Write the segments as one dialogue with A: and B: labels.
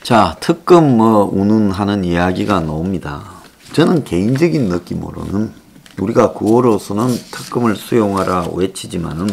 A: 자, 특검 운운하는 이야기가 나옵니다. 저는 개인적인 느낌으로는 우리가 구호로서는 특검을 수용하라 외치지만은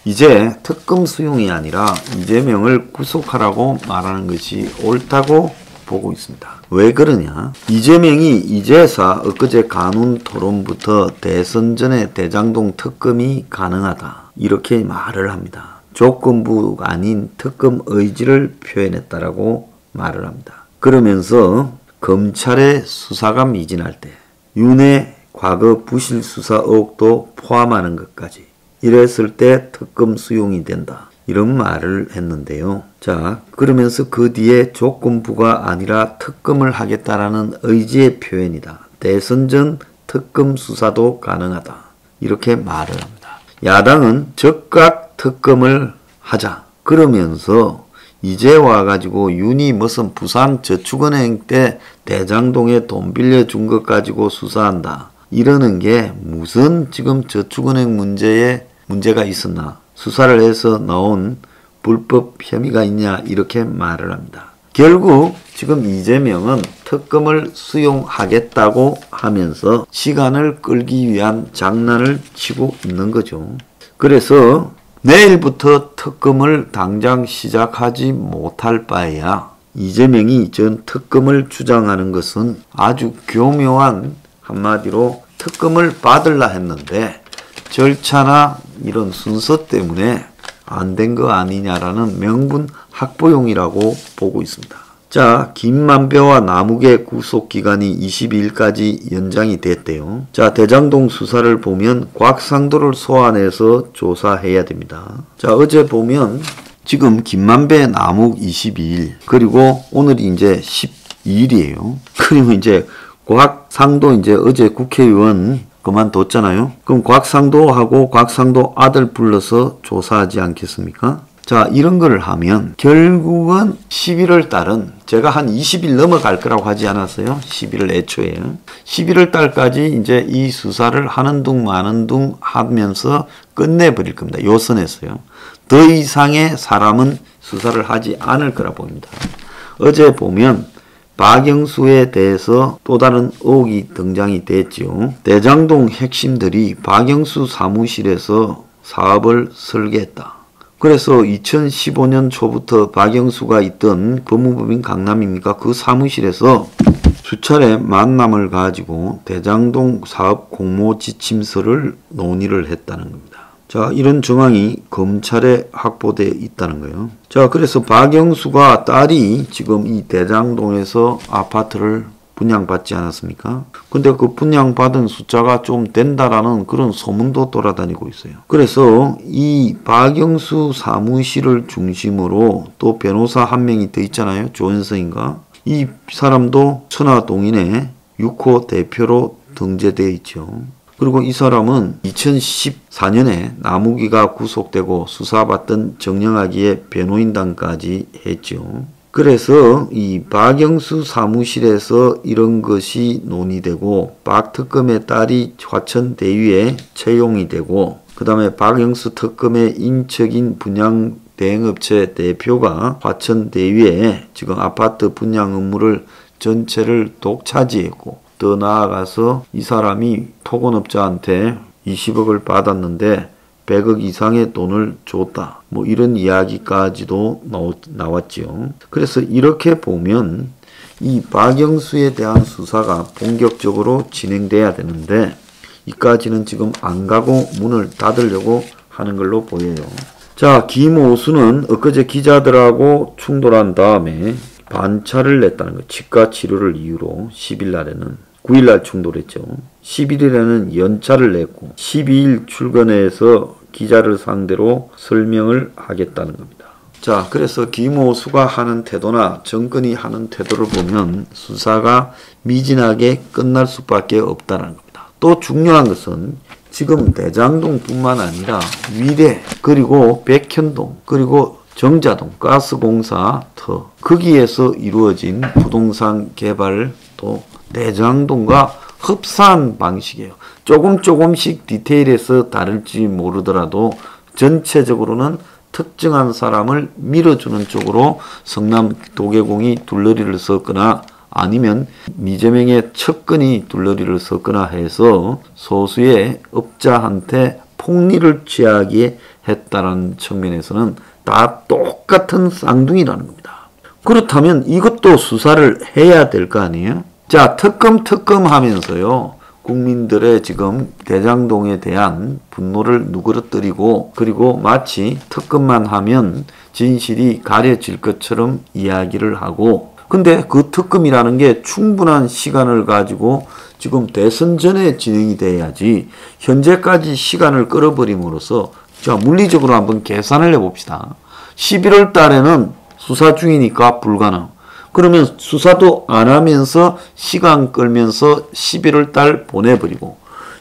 A: 이제 특검 수용이 아니라 이재명을 구속하라고 말하는 것이 옳다고 보고 있습니다. 왜 그러냐? 이재명이 이제사 엊그제 간훈 토론부터 대선 전에 대장동 특검이 가능하다 이렇게 말을 합니다. 조건부가 아닌 특검 의지를 표현했다라고 말을 합니다. 그러면서 검찰의 수사가 미진할 때 윤의 과거 부실 수사 의혹도 포함하는 것까지 이랬을 때 특검 수용이 된다. 이런 말을 했는데요. 자, 그러면서 그 뒤에 조건부가 아니라 특검을 하겠다라는 의지의 표현이다. 대선 전 특검 수사도 가능하다. 이렇게 말을 합니다. 야당은 즉각 특검을 하자. 그러면서 이제 와가지고 윤이 무슨 부산저축은행 때 대장동에 돈 빌려준 것 가지고 수사한다. 이러는 게 무슨 지금 저축은행 문제가 있었나. 수사를 해서 나온 불법 혐의가 있냐 이렇게 말을 합니다. 결국 지금 이재명은 특검을 수용하겠다고 하면서 시간을 끌기 위한 장난을 치고 있는 거죠. 그래서 내일부터 특검을 당장 시작하지 못할 바에야 이재명이 전 특검을 주장하는 것은 아주 교묘한 한마디로 특검을 받으려 했는데 절차나 이런 순서 때문에 안 된 거 아니냐라는 명분 확보용이라고 보고 있습니다. 자, 김만배와 남욱의 구속기간이 22일까지 연장이 됐대요. 자, 대장동 수사를 보면 곽상도를 소환해서 조사해야 됩니다. 자, 어제 보면 지금 김만배 남욱 22일 그리고 오늘이 이제 12일이에요. 그리고 이제 곽상도 이제 어제 국회의원 그만뒀잖아요. 그럼 곽상도하고 곽상도 아들 불러서 조사하지 않겠습니까? 자, 이런 거를 하면 결국은 11월 달은 제가 한 20일 넘어갈 거라고 하지 않았어요? 11월 애초에. 11월 달까지 이제 이 수사를 하는 둥 마는 둥 하면서 끝내버릴 겁니다. 요선에서요. 더 이상의 사람은 수사를 하지 않을 거라 봅니다. 어제 보면 박영수에 대해서 또 다른 의혹이 등장이 됐죠. 대장동 핵심들이 박영수 사무실에서 사업을 설계했다. 그래서 2015년 초부터 박영수가 있던 법무법인 강남입니까? 그 사무실에서 수차례 만남을 가지고 대장동 사업 공모 지침서를 논의를 했다는 겁니다. 자, 이런 정황이 검찰에 확보되어 있다는 거예요. 자, 그래서 박영수가 딸이 지금 이 대장동에서 아파트를 분양받지 않았습니까? 근데 그 분양받은 숫자가 좀 된다라는 그런 소문도 돌아다니고 있어요. 그래서 이 박영수 사무실을 중심으로 또 변호사 한 명이 더 있잖아요. 조현성인가? 이 사람도 천화동인의 6호 대표로 등재되어 있죠. 그리고 이 사람은 2014년에 남욱이가 구속되고 수사받던 정영학이의 변호인단까지 했죠. 그래서 이 박영수 사무실에서 이런 것이 논의되고 박 특검의 딸이 화천 대위에 채용이 되고 그 다음에 박영수 특검의 인척인 분양 대행업체 대표가 화천 대위에 지금 아파트 분양 업무를 전체를 독차지했고 더 나아가서 이 사람이 토건업자한테 20억을 받았는데 100억 이상의 돈을 줬다. 뭐 이런 이야기까지도 나왔지요. 그래서 이렇게 보면 이 박영수에 대한 수사가 본격적으로 진행돼야 되는데 이까지는 지금 안 가고 문을 닫으려고 하는 걸로 보여요. 자, 김오수는 엊그제 기자들하고 충돌한 다음에 반차를 냈다는 거예요. 치과 치료를 이유로 10일 날에는 9일날 충돌했죠. 11일에는 연차를 냈고 12일 출근해서 기자를 상대로 설명을 하겠다는 겁니다. 자, 그래서 김오수가 하는 태도나 정권이 하는 태도를 보면 수사가 미진하게 끝날 수밖에 없다는 겁니다. 또 중요한 것은 지금 대장동뿐만 아니라 위례 그리고 백현동 그리고 정자동 가스공사 터 거기에서 이루어진 부동산 개발도 대장동과 흡사한 방식이에요. 조금씩 디테일에서 다를지 모르더라도 전체적으로는 특정한 사람을 밀어주는 쪽으로 성남 도계공이 둘러리를 썼거나 아니면 이재명의 측근이 둘러리를 썼거나 해서 소수의 업자한테 폭리를 취하게 했다는 측면에서는 다 똑같은 쌍둥이라는 겁니다. 그렇다면 이것도 수사를 해야 될 거 아니에요? 자, 특검 하면서요. 국민들의 지금 대장동에 대한 분노를 누그러뜨리고 그리고 마치 특검만 하면 진실이 가려질 것처럼 이야기를 하고 근데 그 특검이라는 게 충분한 시간을 가지고 지금 대선 전에 진행이 돼야지 현재까지 시간을 끌어버림으로써 자 물리적으로 한번 계산을 해봅시다. 11월 달에는 수사 중이니까 불가능. 그러면 수사도 안 하면서 시간 끌면서 11월 달 보내버리고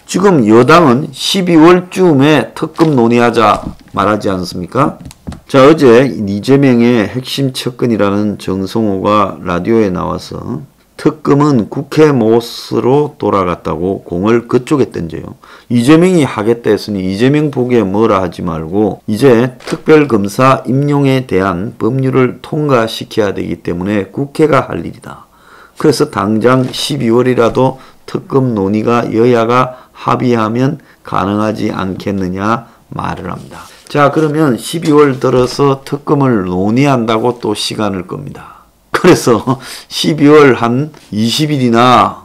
A: 지금 여당은 12월쯤에 특검 논의하자 말하지 않습니까? 자 어제 이재명의 핵심 측근이라는 정성호가 라디오에 나와서 특검은 국회 못으로 돌아갔다고 공을 그쪽에 던져요. 이재명이 하겠다 했으니 이재명 보기에 뭐라 하지 말고 이제 특별검사 임용에 대한 법률을 통과시켜야 되기 때문에 국회가 할 일이다. 그래서 당장 12월이라도 특검 논의가 여야가 합의하면 가능하지 않겠느냐 말을 합니다. 자 그러면 12월 들어서 특검을 논의한다고 또 시간을 끕니다. 그래서 12월 한 20일이나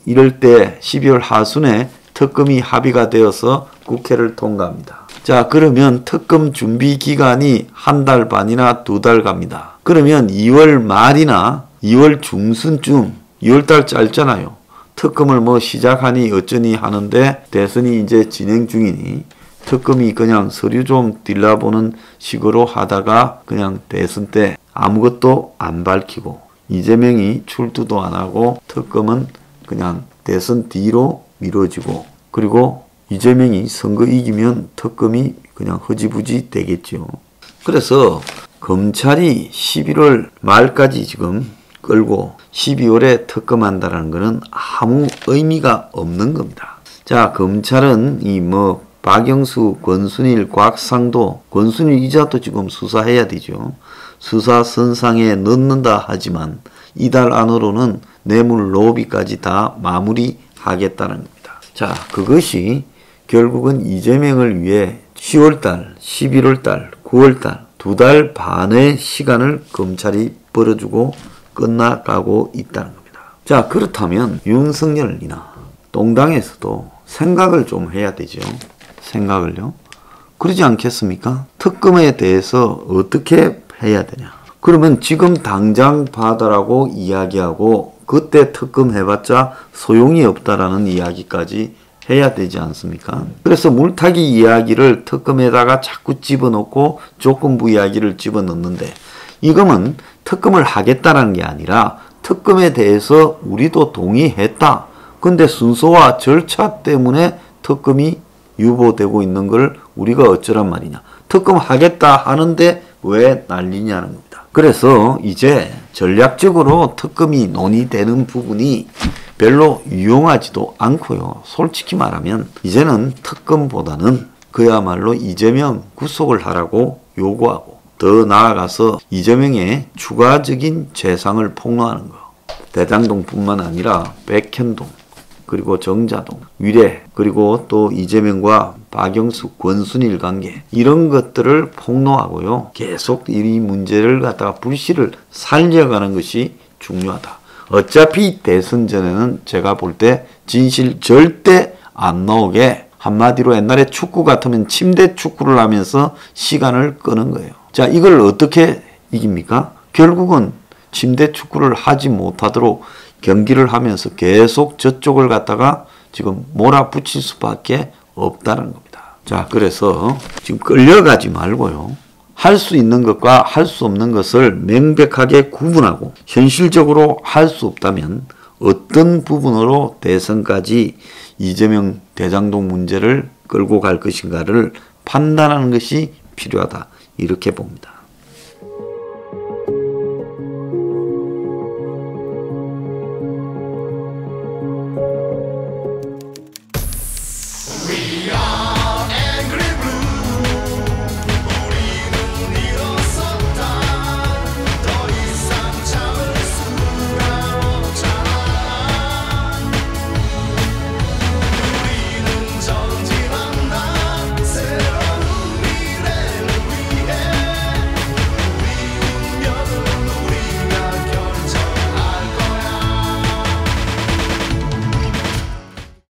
A: 이럴 때 12월 하순에 특검이 합의가 되어서 국회를 통과합니다. 자 그러면 특검 준비 기간이 한 달 반이나 2달 갑니다. 그러면 2월 말이나 2월 중순쯤 2월달 짧잖아요. 특검을 뭐 시작하니 어쩌니 하는데 대선이 이제 진행 중이니 특검이 그냥 서류 좀 딜라보는 식으로 하다가 그냥 대선 때 아무것도 안 밝히고 이재명이 출두도 안 하고 특검은 그냥 대선 뒤로 미뤄지고 그리고 이재명이 선거 이기면 특검이 그냥 흐지부지 되겠죠. 그래서 검찰이 11월 말까지 지금 끌고 12월에 특검한다는 것은 아무 의미가 없는 겁니다. 자 검찰은 이 뭐 박영수, 권순일, 곽상도, 권순일 이자도 지금 수사해야 되죠. 수사선상에 넣는다 하지만 이달 안으로는 뇌물 로비까지 다 마무리하겠다는 겁니다. 자, 그것이 결국은 이재명을 위해 10월달, 11월달, 9월달 2달 반의 시간을 검찰이 벌어주고 끝나가고 있다는 겁니다. 자, 그렇다면 윤석열이나 동당에서도 생각을 좀 해야 되죠. 생각을요. 그러지 않겠습니까? 특검에 대해서 어떻게 해야 되냐. 그러면 지금 당장 받아라고 이야기하고 그때 특검 해봤자 소용이 없다라는 이야기까지 해야 되지 않습니까? 그래서 물타기 이야기를 특검에다가 자꾸 집어넣고 조건부 이야기를 집어넣는데 이거는 특검을 하겠다는 게 아니라 특검에 대해서 우리도 동의했다. 근데 순서와 절차 때문에 특검이 유보되고 있는 걸 우리가 어쩌란 말이냐. 특검 하겠다 하는데 왜 난리냐는 겁니다. 그래서 이제 전략적으로 특검이 논의되는 부분이 별로 유용하지도 않고요. 솔직히 말하면 이제는 특검보다는 그야말로 이재명 구속을 하라고 요구하고 더 나아가서 이재명의 추가적인 재산을 폭로하는 거. 대장동뿐만 아니라 백현동 그리고 정자동, 위례, 그리고 또 이재명과 박영수, 권순일 관계 이런 것들을 폭로하고요. 계속 이 문제를 갖다가 불씨를 살려가는 것이 중요하다. 어차피 대선 전에는 제가 볼 때 진실 절대 안 나오게 한마디로 옛날에 축구 같으면 침대 축구를 하면서 시간을 끄는 거예요. 자, 이걸 어떻게 이깁니까? 결국은 침대 축구를 하지 못하도록 경기를 하면서 계속 저쪽을 갖다가 지금 몰아붙일 수밖에 없다는 겁니다. 자, 그래서 지금 끌려가지 말고요. 할 수 있는 것과 할 수 없는 것을 명백하게 구분하고 현실적으로 할 수 없다면 어떤 부분으로 대선까지 이재명 대장동 문제를 끌고 갈 것인가를 판단하는 것이 필요하다. 이렇게 봅니다.